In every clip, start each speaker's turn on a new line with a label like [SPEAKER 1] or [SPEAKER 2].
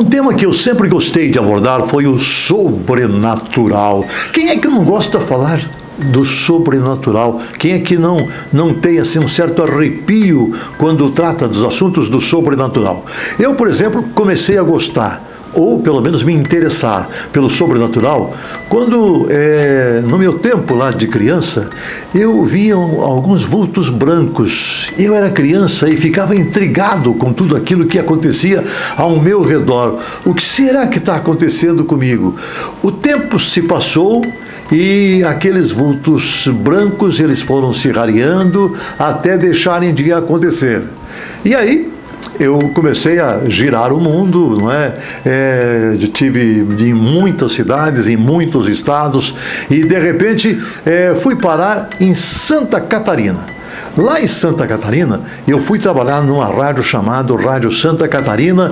[SPEAKER 1] Um tema que eu sempre gostei de abordar foi o sobrenatural. Quem é que não gosta de falar do sobrenatural? Quem é que não tem assim um certo arrepio quando trata dos assuntos do sobrenatural? Eu, por exemplo, comecei a gostar, ou pelo menos me interessar pelo sobrenatural, quando, no meu tempo lá de criança, eu via alguns vultos brancos. Eu era criança e ficava intrigado com tudo aquilo que acontecia ao meu redor. O que será que está acontecendo comigo? O tempo se passou e aqueles vultos brancos, eles foram se rareando até deixarem de acontecer. E aí, eu comecei a girar o mundo, não é? Tive em muitas cidades, em muitos estados, e de repente fui parar em Santa Catarina. Lá em Santa Catarina, eu fui trabalhar numa rádio chamada Rádio Santa Catarina,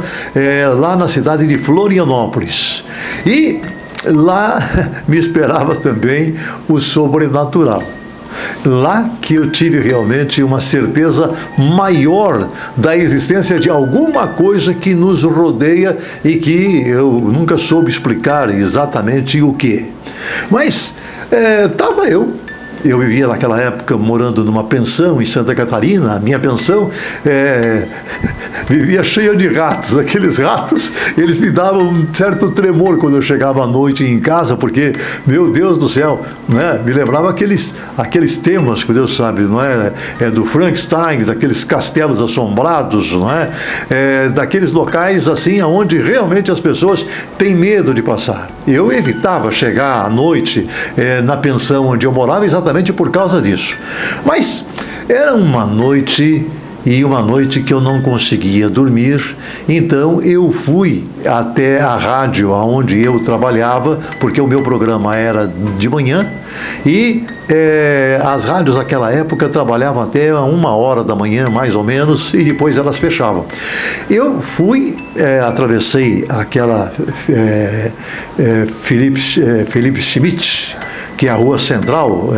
[SPEAKER 1] lá na cidade de Florianópolis. E lá me esperava também o sobrenatural. Lá que eu tive realmente uma certeza maior da existência de alguma coisa que nos rodeia e que eu nunca soube explicar exatamente o que. Mas estava eu vivia naquela época morando numa pensão em Santa Catarina. A minha pensão vivia cheia de ratos. Aqueles ratos, eles me davam um certo tremor quando eu chegava à noite em casa, porque, meu Deus do céu, né? Me lembrava aqueles temas que Deus sabe, não é? Do Frankenstein, daqueles castelos assombrados, não é? Daqueles locais assim, onde realmente as pessoas têm medo de passar. Eu evitava chegar à noite na pensão onde eu morava exatamente por causa disso. Mas era uma noite que eu não conseguia dormir, então eu fui até a rádio onde eu trabalhava, porque o meu programa era de manhã, e as rádios naquela época trabalhavam até 1h da manhã, mais ou menos, e depois elas fechavam. Eu fui, atravessei aquela Felipe Schmidt, que é a rua central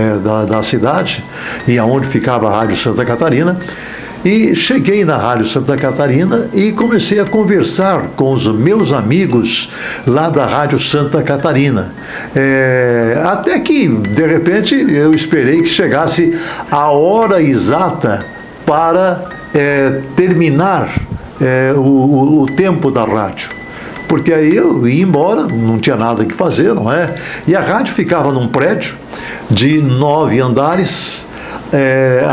[SPEAKER 1] da cidade, e aonde ficava a Rádio Santa Catarina, e cheguei na Rádio Santa Catarina e comecei a conversar com os meus amigos lá da Rádio Santa Catarina. Até que, de repente, eu esperei que chegasse a hora exata para terminar o tempo da rádio. Porque aí eu ia embora, não tinha nada que fazer, não é? E a rádio ficava num prédio de 9 andares,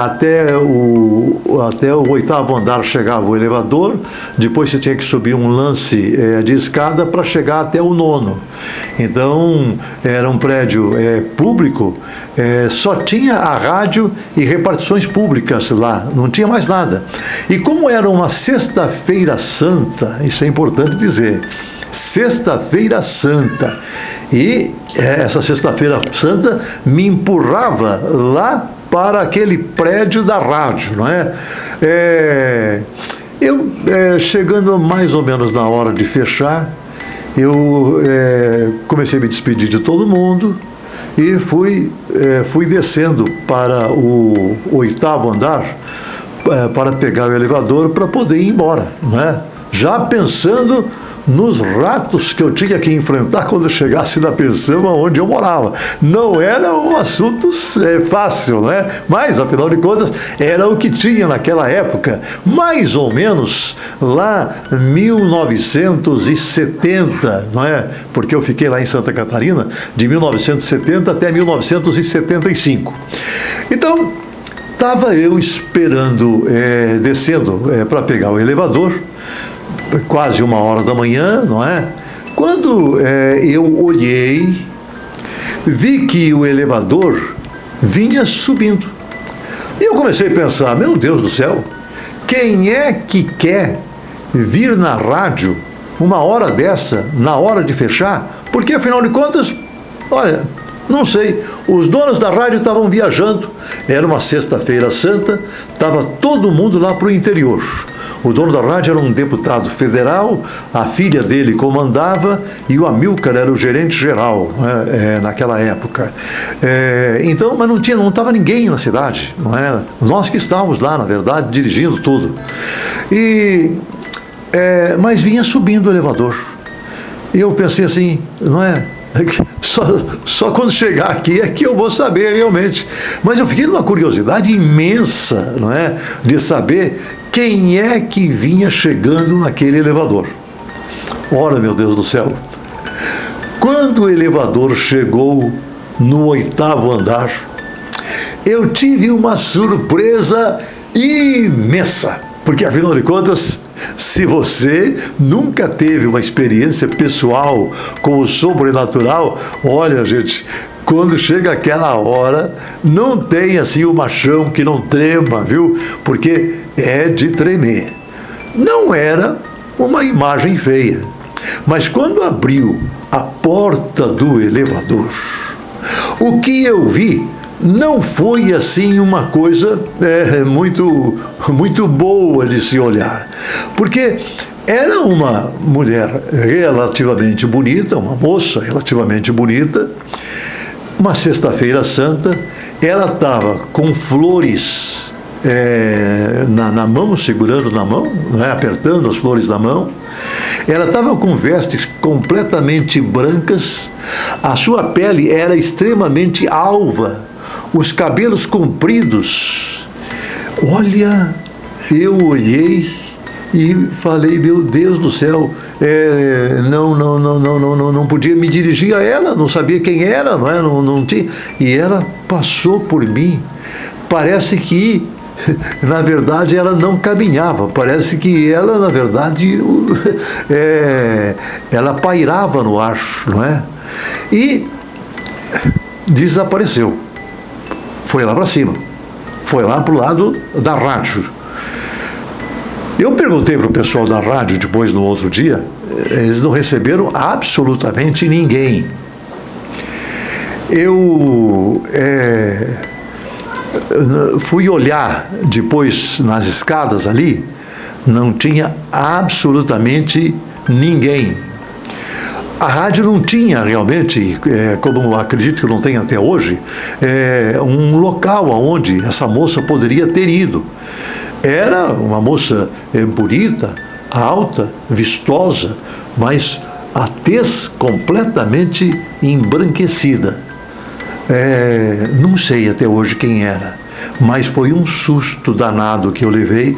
[SPEAKER 1] até o 8º andar chegava o elevador, depois você tinha que subir um lance de escada para chegar até o 9º. Então, era um prédio público, só tinha a rádio e repartições públicas lá, não tinha mais nada. E como era uma sexta-feira santa, isso é importante dizer, Sexta-feira Santa, e essa Sexta-feira Santa me empurrava lá para aquele prédio da rádio, não é? Chegando mais ou menos na hora de fechar, eu comecei a me despedir de todo mundo e fui descendo para o 8º andar para pegar o elevador para poder ir embora, não é? Já pensando nos ratos que eu tinha que enfrentar quando eu chegasse na pensão onde eu morava. Não era um assunto fácil, né? Mas, afinal de contas, era o que tinha naquela época. Mais ou menos lá 1970, não é? Porque eu fiquei lá em Santa Catarina de 1970 até 1975. Então, estava eu esperando, descendo para pegar o elevador, quase 1h da manhã, não é? Quando eu olhei, vi que o elevador vinha subindo. E eu comecei a pensar, meu Deus do céu, quem é que quer vir na rádio uma hora dessa, na hora de fechar? Porque, afinal de contas, olha, não sei, os donos da rádio estavam viajando, era uma sexta-feira santa, estava todo mundo lá para o interior. O dono da rádio era um deputado federal, a filha dele comandava e o Amilcar era o gerente geral, naquela época. Então, mas não estava ninguém na cidade, não é? Nós que estávamos lá, na verdade, dirigindo tudo. E mas vinha subindo o elevador. E eu pensei assim, não é? Só quando chegar aqui é que eu vou saber realmente. Mas eu fiquei numa curiosidade imensa, não é? De saber quem é que vinha chegando naquele elevador. Ora, meu Deus do céu! Quando o elevador chegou no 8º andar, eu tive uma surpresa imensa. Porque, afinal de contas, se você nunca teve uma experiência pessoal com o sobrenatural, olha, gente, quando chega aquela hora, não tem assim o machão que não trema, viu? Porque é de tremer. Não era uma imagem feia, mas quando abriu a porta do elevador, o que eu vi não foi assim uma coisa muito boa de se olhar, porque era uma mulher relativamente bonita, uma moça relativamente bonita, uma sexta-feira santa, ela estava com flores na mão, segurando na mão, né, apertando as flores na mão. Ela estava com vestes completamente brancas, a sua pele era extremamente alva, os cabelos compridos. Olha, eu olhei e falei, meu Deus do céu, não podia me dirigir a ela, não sabia quem era, não tinha. E ela passou por mim. Parece que, na verdade, ela não caminhava, parece que ela, na verdade, ela pairava no ar, não é? E desapareceu. Foi lá para cima, foi lá para o lado da rádio. Eu perguntei para o pessoal da rádio depois, no outro dia, eles não receberam absolutamente ninguém. Eu fui olhar depois nas escadas ali, não tinha absolutamente ninguém. A rádio não tinha realmente, como acredito que não tem até hoje, um local onde essa moça poderia ter ido. Era uma moça bonita, alta, vistosa, mas a tez completamente embranquecida. Não sei até hoje quem era, mas foi um susto danado que eu levei.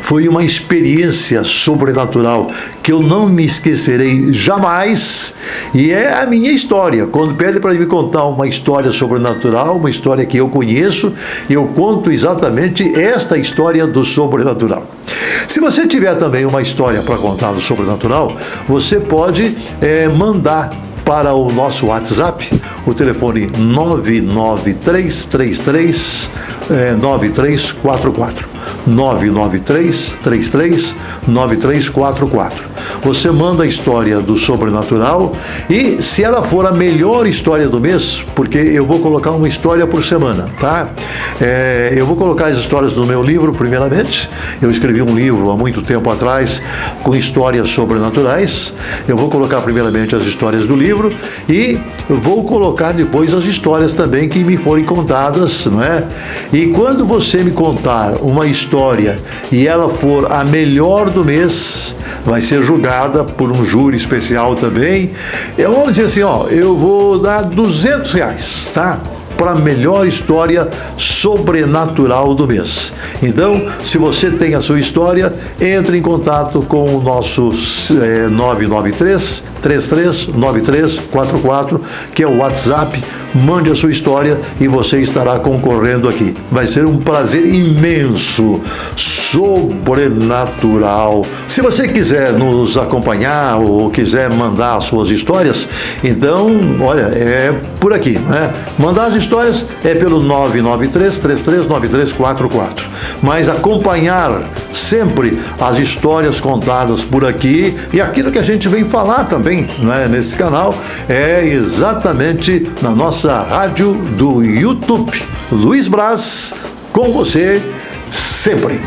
[SPEAKER 1] Foi uma experiência sobrenatural que eu não me esquecerei jamais, e é a minha história. Quando pede para me contar uma história sobrenatural, uma história que eu conheço, eu conto exatamente esta história do sobrenatural. Se você tiver também uma história para contar do sobrenatural, você pode mandar para o nosso WhatsApp, o telefone 99333 9344. 993339344. Você manda a história do sobrenatural, e se ela for a melhor história do mês, porque eu vou colocar uma história por semana, tá? Eu vou colocar as histórias do meu livro primeiramente. Eu escrevi um livro há muito tempo atrás com histórias sobrenaturais. Eu vou colocar primeiramente as histórias do livro e vou colocar depois as histórias também que me forem contadas, não é? E quando você me contar uma história e ela for a melhor do mês, vai ser julgada por um júri especial também. Vamos dizer assim, eu vou dar R$200, tá? Para a melhor história sobrenatural do mês. Então, se você tem a sua história, entre em contato com o nosso 993 339344, que é o WhatsApp. Mande a sua história e você estará concorrendo aqui. Vai ser um prazer imenso, sobrenatural. Se você quiser nos acompanhar ou quiser mandar as suas histórias, então, olha, é por aqui, né? Mandar as histórias é pelo 993339344. Mas acompanhar sempre as histórias contadas por aqui e aquilo que a gente vem falar também, né, nesse canal, é exatamente na nossa rádio do YouTube. Luiz Braz, com você sempre.